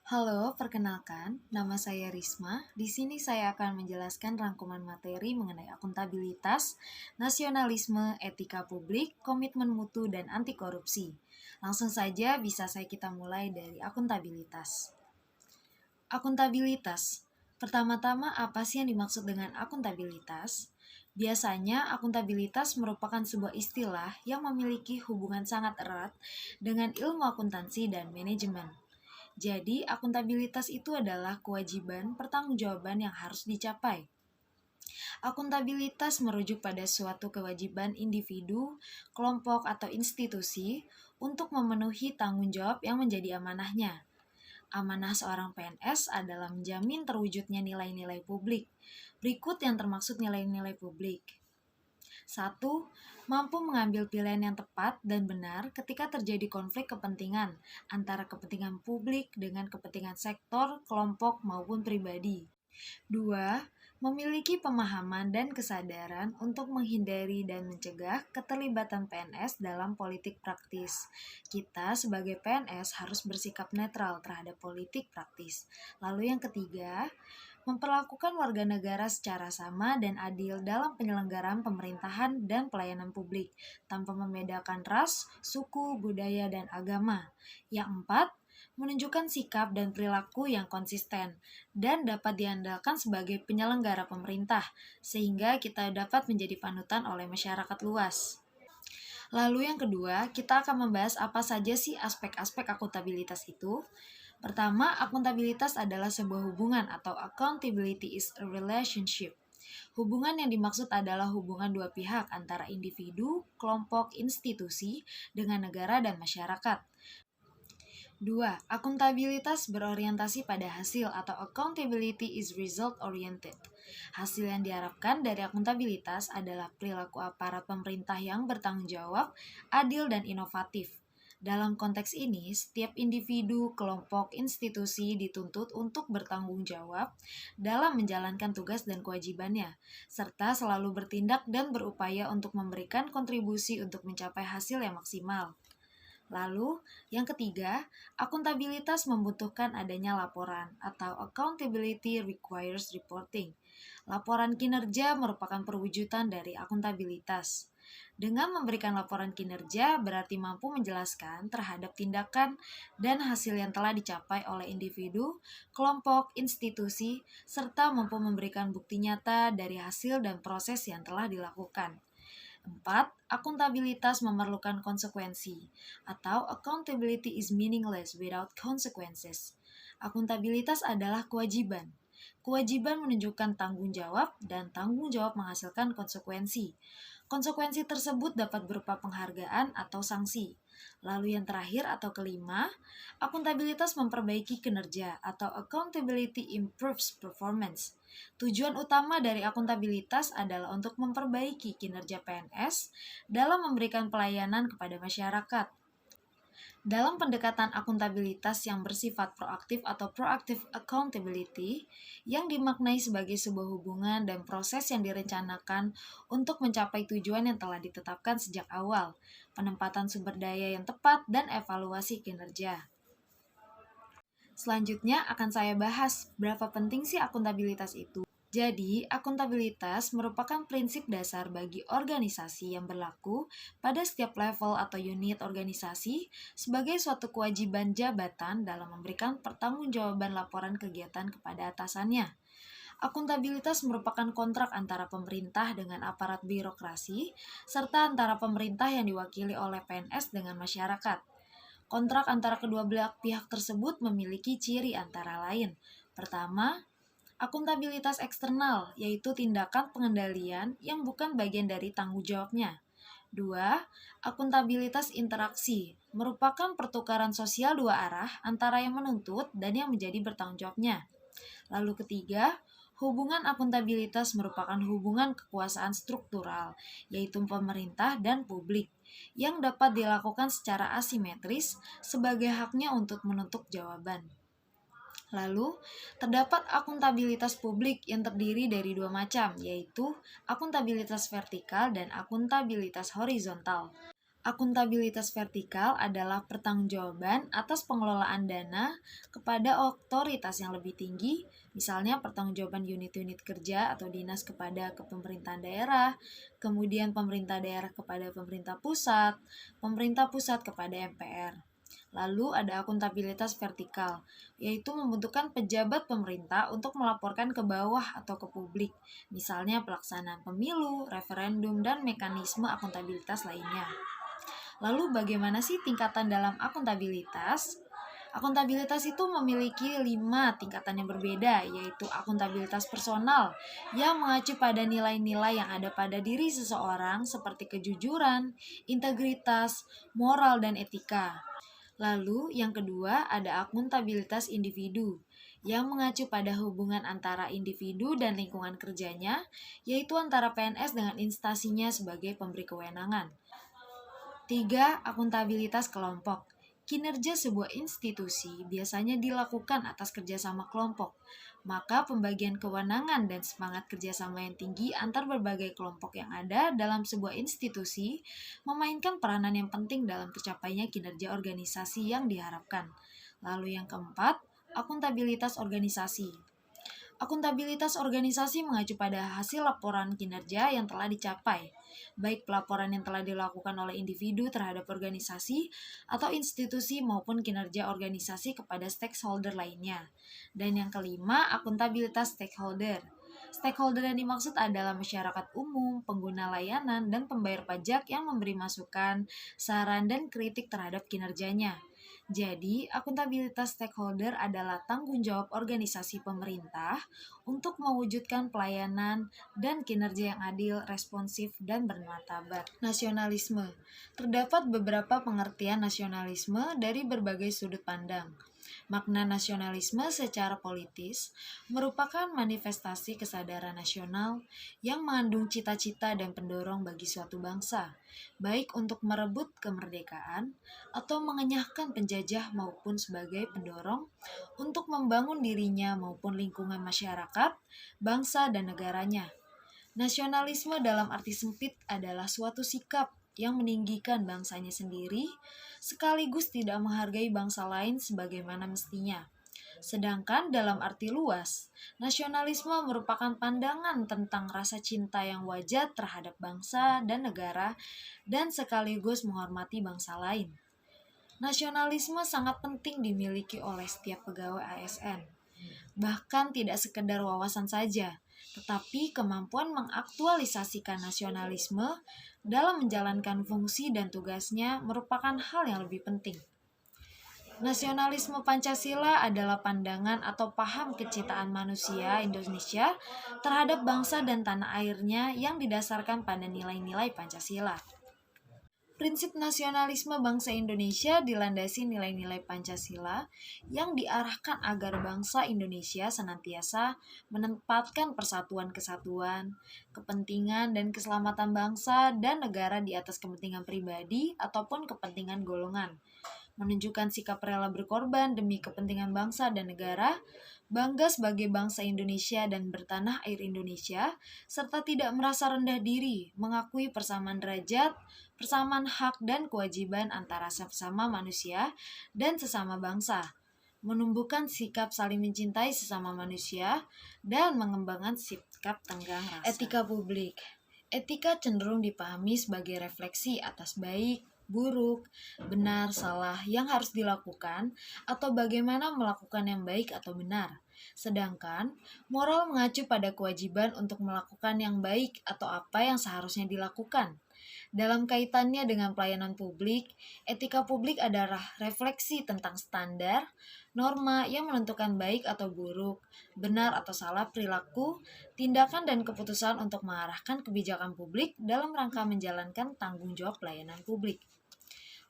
Halo, perkenalkan, nama saya Risma. Di sini saya akan menjelaskan rangkuman materi mengenai akuntabilitas, nasionalisme, etika publik, komitmen mutu, dan anti korupsi. Langsung saja bisa kita mulai dari akuntabilitas. Akuntabilitas. Pertama-tama, apa sih yang dimaksud dengan akuntabilitas? Biasanya, akuntabilitas merupakan sebuah istilah yang memiliki hubungan sangat erat dengan ilmu akuntansi dan manajemen. Jadi, akuntabilitas itu adalah kewajiban pertanggungjawaban yang harus dicapai. Akuntabilitas merujuk pada suatu kewajiban individu, kelompok, atau institusi untuk memenuhi tanggung jawab yang menjadi amanahnya. Amanah seorang PNS adalah menjamin terwujudnya nilai-nilai publik. Berikut yang termaksud nilai-nilai publik. 1. Mampu mengambil pilihan yang tepat dan benar ketika terjadi konflik kepentingan antara kepentingan publik dengan kepentingan sektor, kelompok, maupun pribadi. 2. Memiliki pemahaman dan kesadaran untuk menghindari dan mencegah keterlibatan PNS dalam politik praktis. Kita sebagai PNS harus bersikap netral terhadap politik praktis. Lalu yang ketiga, memperlakukan warga negara secara sama dan adil dalam penyelenggaraan pemerintahan dan pelayanan publik, tanpa membedakan ras, suku, budaya, dan agama. Yang empat, menunjukkan sikap dan perilaku yang konsisten dan dapat diandalkan sebagai penyelenggara pemerintah, sehingga kita dapat menjadi panutan oleh masyarakat luas. Lalu yang kedua, kita akan membahas apa saja sih aspek-aspek akuntabilitas itu. Pertama, akuntabilitas adalah sebuah hubungan atau accountability is a relationship. Hubungan yang dimaksud adalah hubungan dua pihak antara individu, kelompok, institusi, dengan negara dan masyarakat. 2. Akuntabilitas berorientasi pada hasil atau accountability is result oriented. Hasil yang diharapkan dari akuntabilitas adalah perilaku aparat pemerintah yang bertanggung jawab, adil, dan inovatif. Dalam konteks ini, setiap individu, kelompok, institusi dituntut untuk bertanggung jawab dalam menjalankan tugas dan kewajibannya, serta selalu bertindak dan berupaya untuk memberikan kontribusi untuk mencapai hasil yang maksimal. Lalu, yang ketiga, akuntabilitas membutuhkan adanya laporan atau accountability requires reporting. Laporan kinerja merupakan perwujudan dari akuntabilitas. Dengan memberikan laporan kinerja berarti mampu menjelaskan terhadap tindakan dan hasil yang telah dicapai oleh individu, kelompok, institusi, serta mampu memberikan bukti nyata dari hasil dan proses yang telah dilakukan. 4. Akuntabilitas memerlukan konsekuensi, atau accountability is meaningless without consequences. Akuntabilitas adalah kewajiban. Kewajiban menunjukkan tanggung jawab dan tanggung jawab menghasilkan konsekuensi. Konsekuensi tersebut dapat berupa penghargaan atau sanksi. Lalu yang terakhir atau kelima, akuntabilitas memperbaiki kinerja atau accountability improves performance. Tujuan utama dari akuntabilitas adalah untuk memperbaiki kinerja PNS dalam memberikan pelayanan kepada masyarakat. Dalam pendekatan akuntabilitas yang bersifat proaktif atau proactive accountability, yang dimaknai sebagai sebuah hubungan dan proses yang direncanakan untuk mencapai tujuan yang telah ditetapkan sejak awal, penempatan sumber daya yang tepat, dan evaluasi kinerja. Selanjutnya akan saya bahas berapa penting sih akuntabilitas itu. Jadi, akuntabilitas merupakan prinsip dasar bagi organisasi yang berlaku pada setiap level atau unit organisasi sebagai suatu kewajiban jabatan dalam memberikan pertanggungjawaban laporan kegiatan kepada atasannya. Akuntabilitas merupakan kontrak antara pemerintah dengan aparat birokrasi, serta antara pemerintah yang diwakili oleh PNS dengan masyarakat. Kontrak antara kedua belah pihak tersebut memiliki ciri antara lain. Pertama, akuntabilitas eksternal, yaitu tindakan pengendalian yang bukan bagian dari tanggung jawabnya. 2. Akuntabilitas interaksi, merupakan pertukaran sosial dua arah antara yang menuntut dan yang menjadi bertanggung jawabnya. Lalu ketiga, hubungan akuntabilitas merupakan hubungan kekuasaan struktural, yaitu pemerintah dan publik, yang dapat dilakukan secara asimetris sebagai haknya untuk menuntut jawaban. Lalu, terdapat akuntabilitas publik yang terdiri dari dua macam, yaitu akuntabilitas vertikal dan akuntabilitas horizontal. Akuntabilitas vertikal adalah pertanggungjawaban atas pengelolaan dana kepada otoritas yang lebih tinggi, misalnya pertanggungjawaban unit-unit kerja atau dinas kepada pemerintahan daerah, kemudian pemerintah daerah kepada pemerintah pusat kepada MPR. Lalu ada akuntabilitas vertikal, yaitu membutuhkan pejabat pemerintah untuk melaporkan ke bawah atau ke publik, misalnya pelaksanaan pemilu, referendum, dan mekanisme akuntabilitas lainnya. Lalu bagaimana sih tingkatan dalam akuntabilitas? Akuntabilitas itu memiliki 5 tingkatan yang berbeda, yaitu akuntabilitas personal yang mengacu pada nilai-nilai yang ada pada diri seseorang seperti kejujuran, integritas, moral, dan etika. Lalu yang kedua ada akuntabilitas individu yang mengacu pada hubungan antara individu dan lingkungan kerjanya, yaitu antara PNS dengan instansinya sebagai pemberi kewenangan. 3. Akuntabilitas kelompok. Kinerja sebuah institusi biasanya dilakukan atas kerjasama kelompok, maka pembagian kewenangan dan semangat kerjasama yang tinggi antar berbagai kelompok yang ada dalam sebuah institusi memainkan peranan yang penting dalam tercapainya kinerja organisasi yang diharapkan. Lalu yang keempat, akuntabilitas organisasi. Akuntabilitas organisasi mengacu pada hasil laporan kinerja yang telah dicapai, baik pelaporan yang telah dilakukan oleh individu terhadap organisasi atau institusi maupun kinerja organisasi kepada stakeholder lainnya. Dan yang kelima, akuntabilitas stakeholder. Stakeholder yang dimaksud adalah masyarakat umum, pengguna layanan, dan pembayar pajak yang memberi masukan, saran, dan kritik terhadap kinerjanya. Jadi, akuntabilitas stakeholder adalah tanggung jawab organisasi pemerintah untuk mewujudkan pelayanan dan kinerja yang adil, responsif, dan bermartabat. Nasionalisme. Terdapat beberapa pengertian nasionalisme dari berbagai sudut pandang. Makna nasionalisme secara politis merupakan manifestasi kesadaran nasional yang mengandung cita-cita dan pendorong bagi suatu bangsa, baik untuk merebut kemerdekaan atau mengenyahkan penjajah maupun sebagai pendorong untuk membangun dirinya maupun lingkungan masyarakat, bangsa, dan negaranya. Nasionalisme dalam arti sempit adalah suatu sikap yang meninggikan bangsanya sendiri, sekaligus tidak menghargai bangsa lain sebagaimana mestinya. Sedangkan dalam arti luas, nasionalisme merupakan pandangan tentang rasa cinta yang wajar terhadap bangsa dan negara dan sekaligus menghormati bangsa lain. Nasionalisme sangat penting dimiliki oleh setiap pegawai ASN. Bahkan tidak sekedar wawasan saja, tetapi kemampuan mengaktualisasikan nasionalisme dalam menjalankan fungsi dan tugasnya merupakan hal yang lebih penting. Nasionalisme Pancasila adalah pandangan atau paham kecintaan manusia Indonesia terhadap bangsa dan tanah airnya yang didasarkan pada nilai-nilai Pancasila. Prinsip nasionalisme bangsa Indonesia dilandasi nilai-nilai Pancasila yang diarahkan agar bangsa Indonesia senantiasa menempatkan persatuan kesatuan, kepentingan dan keselamatan bangsa dan negara di atas kepentingan pribadi ataupun kepentingan golongan, menunjukkan sikap rela berkorban demi kepentingan bangsa dan negara, bangga sebagai bangsa Indonesia dan bertanah air Indonesia, serta tidak merasa rendah diri, mengakui persamaan derajat, persamaan hak dan kewajiban antara sesama manusia dan sesama bangsa, menumbuhkan sikap saling mencintai sesama manusia, dan mengembangkan sikap tenggang rasa. Etika publik. Etika cenderung dipahami sebagai refleksi atas baik, buruk, benar, salah yang harus dilakukan, atau bagaimana melakukan yang baik atau benar. Sedangkan moral mengacu pada kewajiban untuk melakukan yang baik atau apa yang seharusnya dilakukan. Dalam kaitannya dengan pelayanan publik, etika publik adalah refleksi tentang standar, norma yang menentukan baik atau buruk, benar atau salah perilaku, tindakan dan keputusan untuk mengarahkan kebijakan publik dalam rangka menjalankan tanggung jawab pelayanan publik.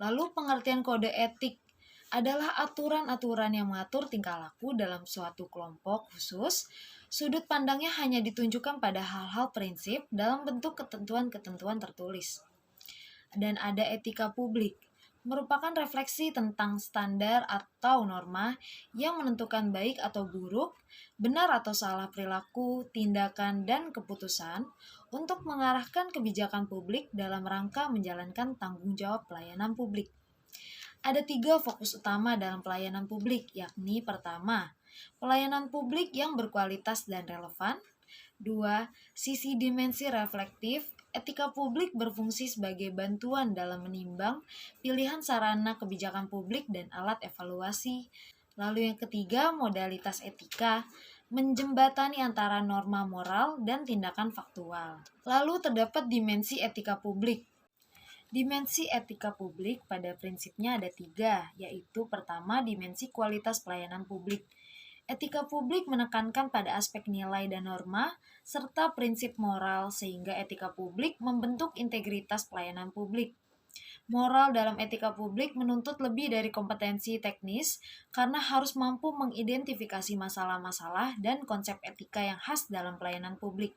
Lalu pengertian kode etik adalah aturan-aturan yang mengatur tingkah laku dalam suatu kelompok khusus. Sudut pandangnya hanya ditunjukkan pada hal-hal prinsip dalam bentuk ketentuan-ketentuan tertulis. Dan ada etika publik. merupakan refleksi tentang standar atau norma yang menentukan baik atau buruk, benar atau salah perilaku, tindakan, dan keputusan untuk mengarahkan kebijakan publik dalam rangka menjalankan tanggung jawab pelayanan publik. Ada 3 fokus utama dalam pelayanan publik, yakni pertama, pelayanan publik yang berkualitas dan relevan. 2. Sisi dimensi reflektif, etika publik berfungsi sebagai bantuan dalam menimbang pilihan sarana kebijakan publik dan alat evaluasi. Lalu yang ketiga, modalitas etika, menjembatani antara norma moral dan tindakan faktual. Lalu terdapat dimensi etika publik. Dimensi etika publik pada prinsipnya ada 3, yaitu pertama dimensi kualitas pelayanan publik. Etika publik menekankan pada aspek nilai dan norma, serta prinsip moral sehingga etika publik membentuk integritas pelayanan publik. Moral dalam etika publik menuntut lebih dari kompetensi teknis karena harus mampu mengidentifikasi masalah-masalah dan konsep etika yang khas dalam pelayanan publik.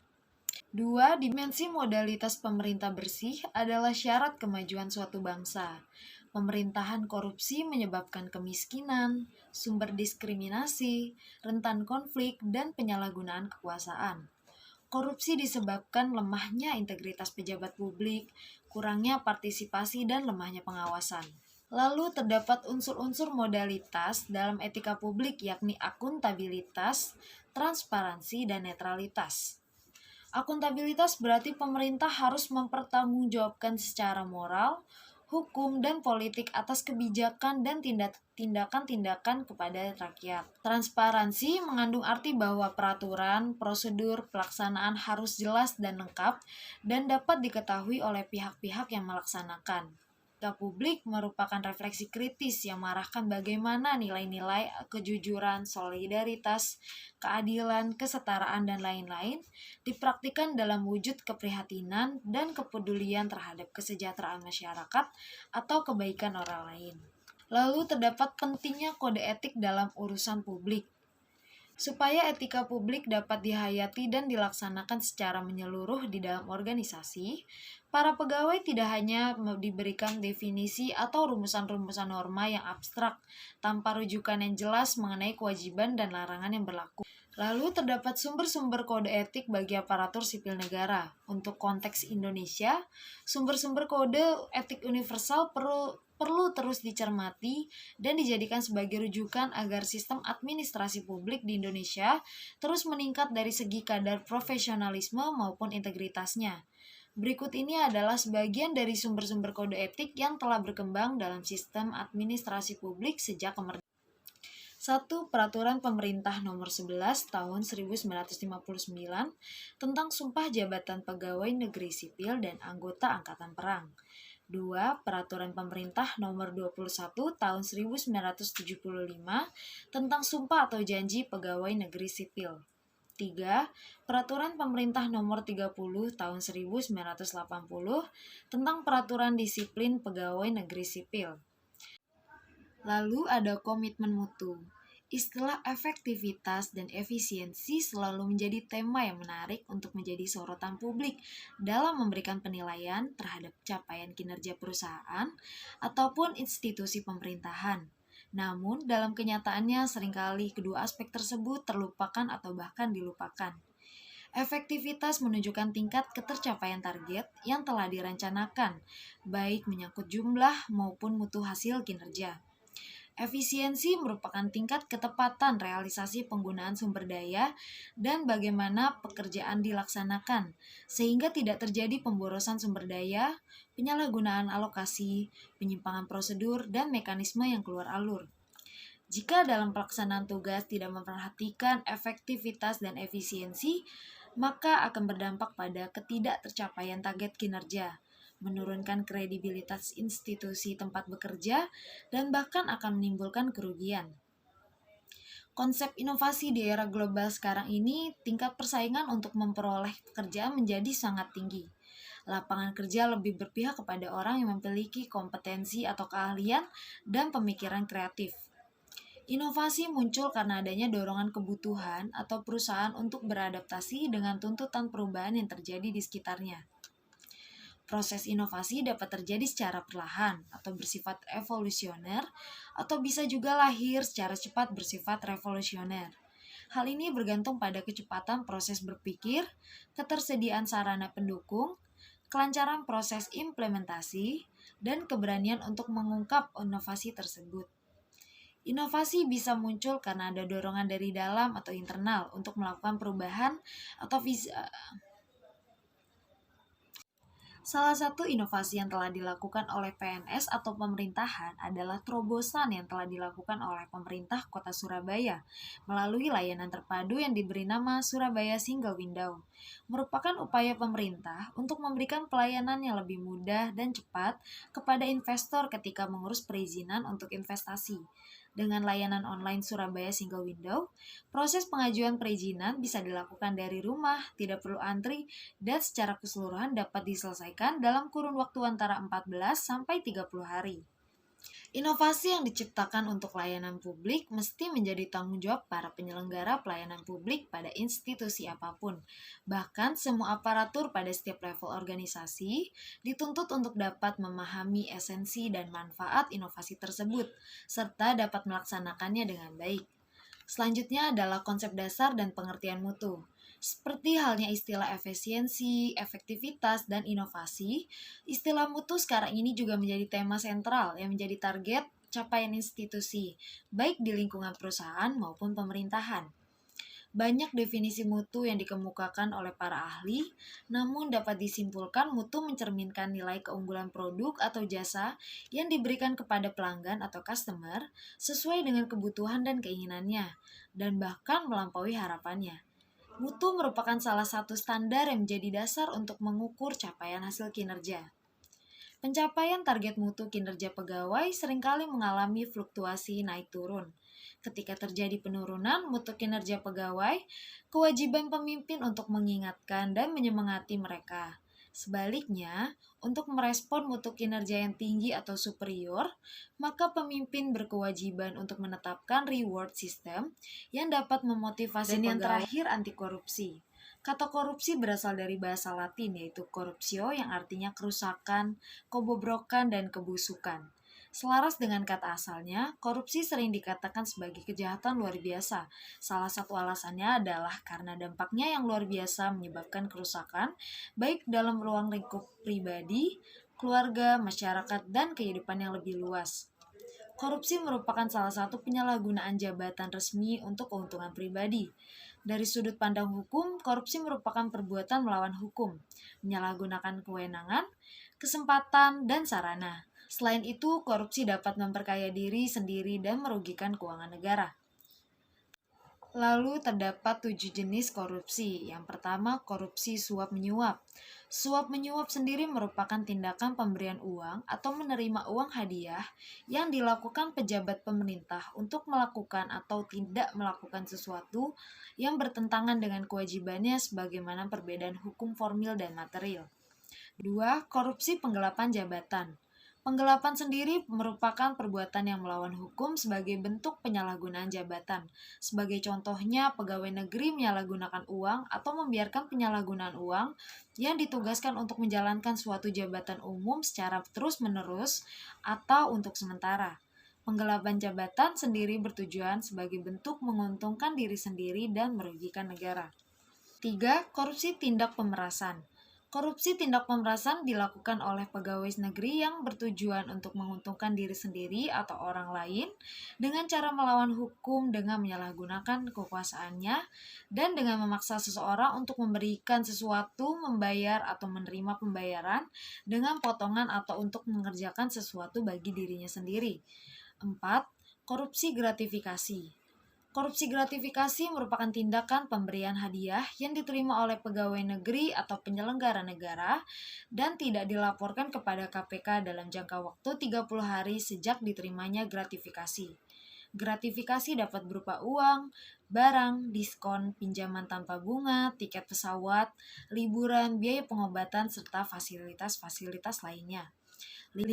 2. Dimensi modalitas pemerintah bersih adalah syarat kemajuan suatu bangsa. Pemerintahan korupsi menyebabkan kemiskinan, sumber diskriminasi, rentan konflik, dan penyalahgunaan kekuasaan. Korupsi disebabkan lemahnya integritas pejabat publik, kurangnya partisipasi, dan lemahnya pengawasan. Lalu terdapat unsur-unsur modalitas dalam etika publik yakni akuntabilitas, transparansi, dan netralitas. Akuntabilitas berarti pemerintah harus mempertanggungjawabkan secara moral, hukum, dan politik atas kebijakan dan tindakan-tindakan kepada rakyat. Transparansi mengandung arti bahwa peraturan, prosedur, pelaksanaan harus jelas dan lengkap dan dapat diketahui oleh pihak-pihak yang melaksanakan. Etika publik merupakan refleksi kritis yang mengarahkan bagaimana nilai-nilai kejujuran, solidaritas, keadilan, kesetaraan, dan lain-lain dipraktikkan dalam wujud keprihatinan dan kepedulian terhadap kesejahteraan masyarakat atau kebaikan orang lain. Lalu terdapat pentingnya kode etik dalam urusan publik. Supaya etika publik dapat dihayati dan dilaksanakan secara menyeluruh di dalam organisasi, para pegawai tidak hanya diberikan definisi atau rumusan-rumusan norma yang abstrak tanpa rujukan yang jelas mengenai kewajiban dan larangan yang berlaku. Lalu terdapat sumber-sumber kode etik bagi aparatur sipil negara. Untuk konteks Indonesia, sumber-sumber kode etik universal perlu terus dicermati dan dijadikan sebagai rujukan agar sistem administrasi publik di Indonesia terus meningkat dari segi kadar profesionalisme maupun integritasnya. Berikut ini adalah sebagian dari sumber-sumber kode etik yang telah berkembang dalam sistem administrasi publik sejak kemerdekaan. 1. Peraturan Pemerintah Nomor 11 Tahun 1959 tentang Sumpah Jabatan Pegawai Negeri Sipil dan Anggota Angkatan Perang. 2. Peraturan Pemerintah Nomor 21 Tahun 1975 tentang Sumpah atau Janji Pegawai Negeri Sipil. 3. Peraturan Pemerintah Nomor 30 Tahun 1980 tentang Peraturan Disiplin Pegawai Negeri Sipil. Lalu ada komitmen mutu. Istilah efektivitas dan efisiensi selalu menjadi tema yang menarik untuk menjadi sorotan publik dalam memberikan penilaian terhadap capaian kinerja perusahaan ataupun institusi pemerintahan. Namun, dalam kenyataannya seringkali kedua aspek tersebut terlupakan atau bahkan dilupakan. Efektivitas menunjukkan tingkat ketercapaian target yang telah direncanakan, baik menyangkut jumlah maupun mutu hasil kinerja. Efisiensi merupakan tingkat ketepatan realisasi penggunaan sumber daya dan bagaimana pekerjaan dilaksanakan, sehingga tidak terjadi pemborosan sumber daya, penyalahgunaan alokasi, penyimpangan prosedur, dan mekanisme yang keluar alur. Jika dalam pelaksanaan tugas tidak memperhatikan efektivitas dan efisiensi, maka akan berdampak pada ketidaktercapaian target kinerja, menurunkan kredibilitas institusi tempat bekerja, dan bahkan akan menimbulkan kerugian. Konsep inovasi di era global sekarang ini, tingkat persaingan untuk memperoleh pekerjaan menjadi sangat tinggi. Lapangan kerja lebih berpihak kepada orang yang memiliki kompetensi atau keahlian dan pemikiran kreatif. Inovasi muncul karena adanya dorongan kebutuhan atau perusahaan untuk beradaptasi dengan tuntutan perubahan yang terjadi di sekitarnya. Proses inovasi dapat terjadi secara perlahan atau bersifat evolusioner, atau bisa juga lahir secara cepat bersifat revolusioner. Hal ini bergantung pada kecepatan proses berpikir, ketersediaan sarana pendukung, kelancaran proses implementasi, dan keberanian untuk mengungkap inovasi tersebut. Inovasi bisa muncul karena ada dorongan dari dalam atau internal untuk melakukan perubahan atau Salah satu inovasi yang telah dilakukan oleh PNS atau pemerintahan adalah terobosan yang telah dilakukan oleh pemerintah Kota Surabaya melalui layanan terpadu yang diberi nama Surabaya Single Window. Merupakan upaya pemerintah untuk memberikan pelayanan yang lebih mudah dan cepat kepada investor ketika mengurus perizinan untuk investasi. Dengan layanan online Surabaya Single Window, proses pengajuan perizinan bisa dilakukan dari rumah, tidak perlu antri, dan secara keseluruhan dapat diselesaikan dalam kurun waktu antara 14 sampai 30 hari. Inovasi yang diciptakan untuk layanan publik mesti menjadi tanggung jawab para penyelenggara pelayanan publik pada institusi apapun. Bahkan semua aparatur pada setiap level organisasi dituntut untuk dapat memahami esensi dan manfaat inovasi tersebut, serta dapat melaksanakannya dengan baik. Selanjutnya adalah konsep dasar dan pengertian mutu. Seperti halnya istilah efisiensi, efektivitas, dan inovasi, istilah mutu sekarang ini juga menjadi tema sentral yang menjadi target capaian institusi, baik di lingkungan perusahaan maupun pemerintahan. Banyak definisi mutu yang dikemukakan oleh para ahli, namun dapat disimpulkan mutu mencerminkan nilai keunggulan produk atau jasa yang diberikan kepada pelanggan atau customer sesuai dengan kebutuhan dan keinginannya, dan bahkan melampaui harapannya. Mutu merupakan salah satu standar yang menjadi dasar untuk mengukur capaian hasil kinerja. Pencapaian target mutu kinerja pegawai seringkali mengalami fluktuasi naik turun. Ketika terjadi penurunan mutu kinerja pegawai, kewajiban pemimpin untuk mengingatkan dan menyemangati mereka. Sebaliknya, untuk merespon mutu kinerja yang tinggi atau superior, maka pemimpin berkewajiban untuk menetapkan reward system yang dapat memotivasi pegawai. Dan yang terakhir, anti korupsi. Kata korupsi berasal dari bahasa Latin yaitu corruptio yang artinya kerusakan, kebobrokan, dan kebusukan. Selaras dengan kata asalnya, korupsi sering dikatakan sebagai kejahatan luar biasa. Salah satu alasannya adalah karena dampaknya yang luar biasa menyebabkan kerusakan, baik dalam ruang lingkup pribadi, keluarga, masyarakat, dan kehidupan yang lebih luas. Korupsi merupakan salah satu penyalahgunaan jabatan resmi untuk keuntungan pribadi. Dari sudut pandang hukum, korupsi merupakan perbuatan melawan hukum, menyalahgunakan kewenangan, kesempatan, dan sarana. Selain itu, korupsi dapat memperkaya diri sendiri dan merugikan keuangan negara. Lalu terdapat 7 jenis korupsi. Yang pertama, korupsi suap-menyuap. Suap-menyuap sendiri merupakan tindakan pemberian uang atau menerima uang hadiah yang dilakukan pejabat pemerintah untuk melakukan atau tidak melakukan sesuatu yang bertentangan dengan kewajibannya sebagaimana perbedaan hukum formil dan material. 2. Korupsi penggelapan jabatan. Penggelapan sendiri merupakan perbuatan yang melawan hukum sebagai bentuk penyalahgunaan jabatan. Sebagai contohnya, pegawai negeri menyalahgunakan uang atau membiarkan penyalahgunaan uang yang ditugaskan untuk menjalankan suatu jabatan umum secara terus-menerus atau untuk sementara. Penggelapan jabatan sendiri bertujuan sebagai bentuk menguntungkan diri sendiri dan merugikan negara. 3. Korupsi tindak pemerasan. Korupsi tindak pemerasan dilakukan oleh pegawai negeri yang bertujuan untuk menguntungkan diri sendiri atau orang lain dengan cara melawan hukum dengan menyalahgunakan kekuasaannya dan dengan memaksa seseorang untuk memberikan sesuatu, membayar atau menerima pembayaran dengan potongan atau untuk mengerjakan sesuatu bagi dirinya sendiri. 4. Korupsi gratifikasi. Korupsi gratifikasi merupakan tindakan pemberian hadiah yang diterima oleh pegawai negeri atau penyelenggara negara dan tidak dilaporkan kepada KPK dalam jangka waktu 30 hari sejak diterimanya gratifikasi. Gratifikasi dapat berupa uang, barang, diskon, pinjaman tanpa bunga, tiket pesawat, liburan, biaya pengobatan, serta fasilitas-fasilitas lainnya. 5.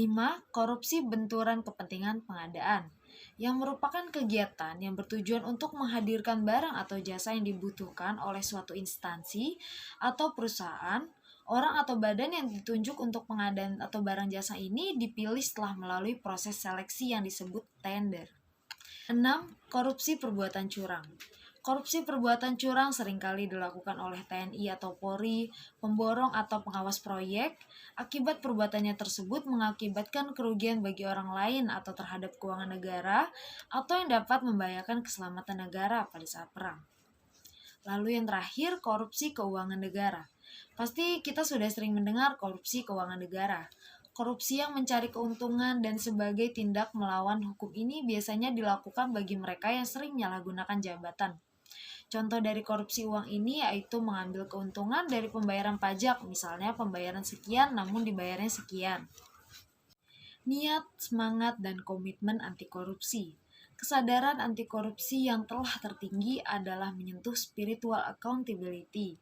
Korupsi benturan kepentingan pengadaan, yang merupakan kegiatan yang bertujuan untuk menghadirkan barang atau jasa yang dibutuhkan oleh suatu instansi atau perusahaan Orang atau badan yang ditunjuk untuk pengadaan atau barang jasa ini dipilih setelah melalui proses seleksi yang disebut tender. 6. Korupsi perbuatan curang. Korupsi perbuatan curang seringkali dilakukan oleh TNI atau Polri, pemborong atau pengawas proyek. Akibat perbuatannya tersebut mengakibatkan kerugian bagi orang lain atau terhadap keuangan negara, atau yang dapat membahayakan keselamatan negara pada saat perang. Lalu yang terakhir, korupsi keuangan negara. Pasti kita sudah sering mendengar korupsi keuangan negara. Korupsi yang mencari keuntungan dan sebagai tindak melawan hukum ini biasanya dilakukan bagi mereka yang sering menyalahgunakan jabatan. Contoh dari korupsi uang ini yaitu mengambil keuntungan dari pembayaran pajak, misalnya pembayaran sekian namun dibayarnya sekian. Niat, semangat, dan komitmen anti korupsi. Kesadaran anti korupsi yang telah tertinggi adalah menyentuh spiritual accountability.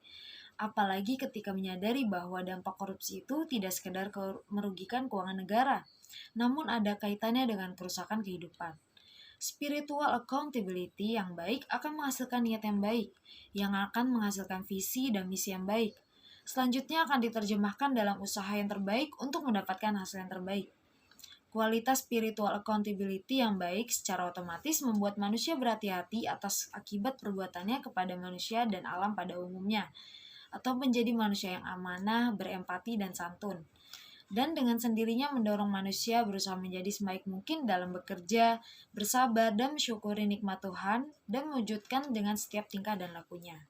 Apalagi ketika menyadari bahwa dampak korupsi itu tidak sekedar merugikan keuangan negara, namun ada kaitannya dengan kerusakan kehidupan. Spiritual accountability yang baik akan menghasilkan niat yang baik, yang akan menghasilkan visi dan misi yang baik. Selanjutnya akan diterjemahkan dalam usaha yang terbaik untuk mendapatkan hasil yang terbaik. Kualitas spiritual accountability yang baik secara otomatis membuat manusia berhati-hati atas akibat perbuatannya kepada manusia dan alam pada umumnya, atau menjadi manusia yang amanah, berempati, dan santun. Dan dengan sendirinya mendorong manusia berusaha menjadi sebaik mungkin dalam bekerja, bersabar, dan mensyukuri nikmat Tuhan, dan mewujudkan dengan setiap tingkah dan lakunya.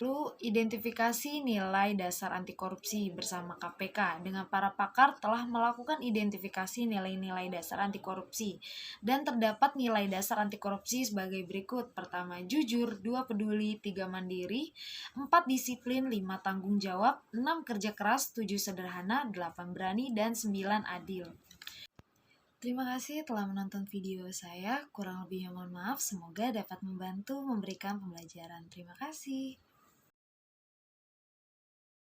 Lalu, identifikasi nilai dasar anti korupsi bersama KPK dengan para pakar telah melakukan identifikasi nilai-nilai dasar anti korupsi, dan terdapat nilai dasar anti korupsi sebagai berikut. Pertama, jujur, 2 peduli, 3 mandiri, 4 disiplin, 5 tanggung jawab, 6 kerja keras, 7 sederhana, 8 berani, dan 9 adil. Terima kasih telah menonton video saya. Kurang lebihnya mohon maaf. Semoga dapat membantu memberikan pembelajaran. Terima kasih.